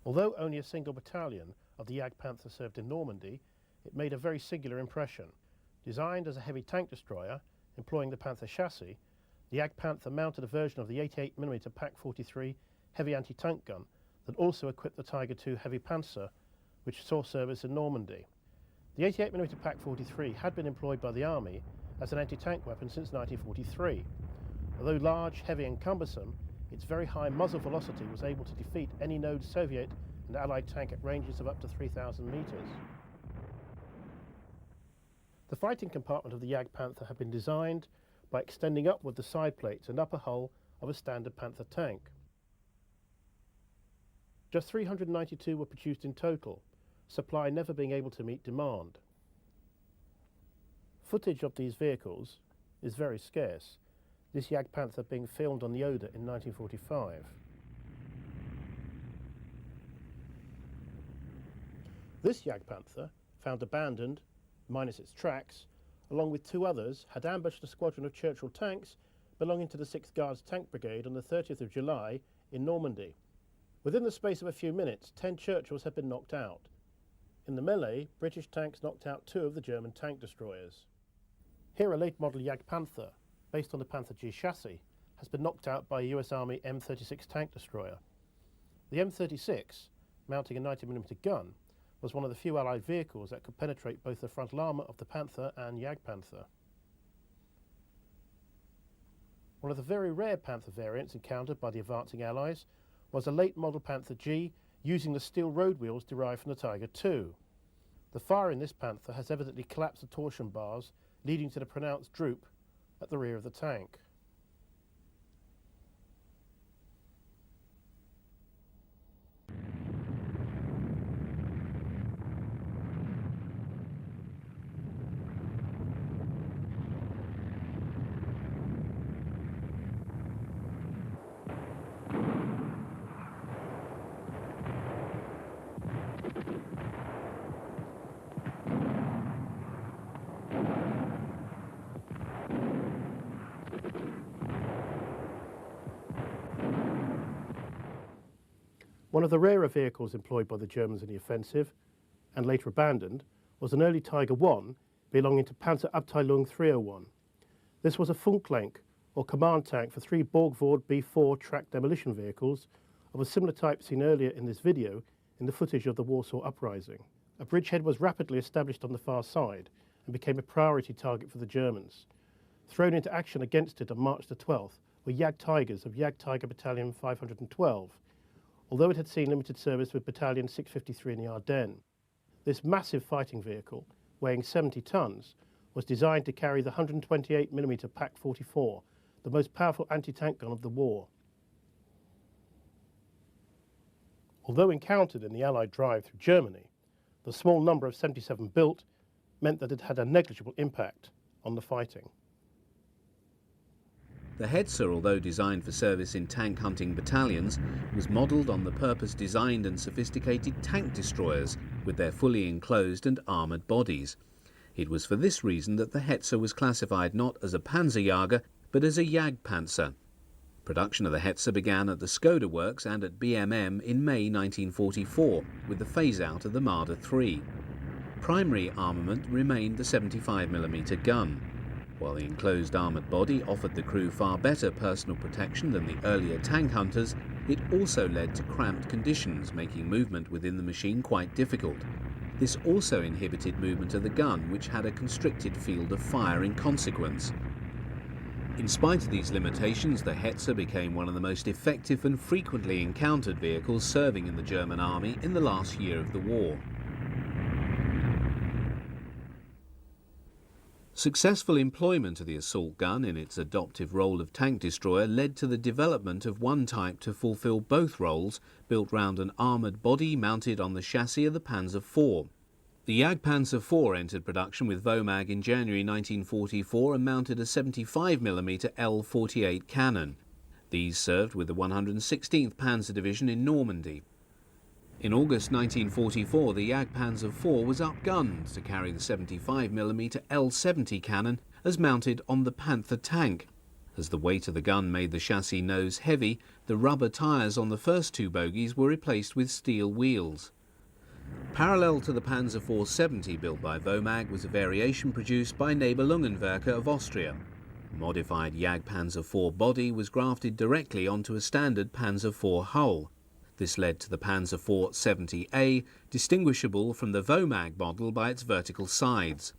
Although only a single battalion of the jagdpanther served in Normandy, it made a very singular impression. Designed as a heavy tank destroyer, employing the Panther chassis, the jagdpanther mounted a version of the 88mm Pak 43 heavy anti-tank gun that also equipped the Tiger II heavy Panzer, which saw service in Normandy. The 88mm Pak 43 had been employed by the Army as an anti-tank weapon since 1943. Although large, heavy and cumbersome, its very high muzzle velocity was able to defeat any known Soviet and Allied tank at ranges of up to 3,000 meters. The fighting compartment of the jagdpanther had been designed by extending upward the side plates and upper hull of a standard Panther tank. Just 392 were produced in total, supply never being able to meet demand. Footage of these vehicles is very scarce, this jagdpanther being filmed on the Oder in 1945. This jagdpanther, found abandoned, minus its tracks, along with two others, had ambushed a squadron of Churchill tanks belonging to the 6th Guards Tank Brigade on the 30th of July in Normandy. Within the space of a few minutes, 10 Churchills had been knocked out. In the melee, British tanks knocked out 2 of the German tank destroyers. Here a late model jagdpanther, based on the Panzerjäger chassis, has been knocked out by a US Army M36 tank destroyer. The M36, mounting a 90mm gun, was one of the few Allied vehicles that could penetrate both the frontal armour of the Panther and jagdpanther. One of the very rare Panther variants encountered by the advancing Allies was a late model Panther G using the steel road wheels derived from the Tiger II. The fire in this Panther has evidently collapsed the torsion bars, leading to the pronounced droop at the rear of the tank. One of the rarer vehicles employed by the Germans in the offensive, and later abandoned, was an early Tiger I belonging to Panzerabteilung 301. This was a Funklenk, or command tank for 3 Borgward B4 tracked demolition vehicles of a similar type seen earlier in this video in the footage of the Warsaw Uprising. A bridgehead was rapidly established on the far side and became a priority target for the Germans. Thrown into action against it on March the 12th were Jagdtigers of Jagdtiger Battalion 512, although it had seen limited service with Battalion 653 in the Ardennes. This massive fighting vehicle, weighing 70 tons, was designed to carry the 128mm Pak 44, the most powerful anti-tank gun of the war. Although encountered in the Allied drive through Germany, the small number of 77 built meant that it had a negligible impact on the fighting. The Hetzer, although designed for service in tank hunting battalions, was modelled on the purpose-designed and sophisticated tank destroyers with their fully enclosed and armoured bodies. It was for this reason that the Hetzer was classified not as a Panzerjäger but as a jagdpanzer. Production of the Hetzer began at the Skoda works and at BMM in May 1944 with the phase-out of the Marder III. Primary armament remained the 75mm gun. While the enclosed armoured body offered the crew far better personal protection than the earlier tank hunters, it also led to cramped conditions, making movement within the machine quite difficult. This also inhibited movement of the gun, which had a constricted field of fire in consequence. In spite of these limitations, the Hetzer became one of the most effective and frequently encountered vehicles serving in the German army in the last year of the war. Successful employment of the assault gun in its adoptive role of tank destroyer led to the development of one type to fulfill both roles, built round an armoured body mounted on the chassis of the Panzer IV. The Jagdpanzer IV entered production with WOMAG in January 1944 and mounted a 75mm L48 cannon. These served with the 116th Panzer Division in Normandy. In August 1944, the Jagdpanzer IV was upgunned to carry the 75mm L70 cannon as mounted on the Panther tank. As the weight of the gun made the chassis nose heavy, the rubber tyres on the first two bogies were replaced with steel wheels. Parallel to the Panzer 470 built by Womag was a variation produced by Nibelungenwerke of Austria. A modified jagdpanzer 4 body was grafted directly onto a standard Panzer 4 hull. This led to the Panzer 470A, distinguishable from the Womag model by its vertical sides.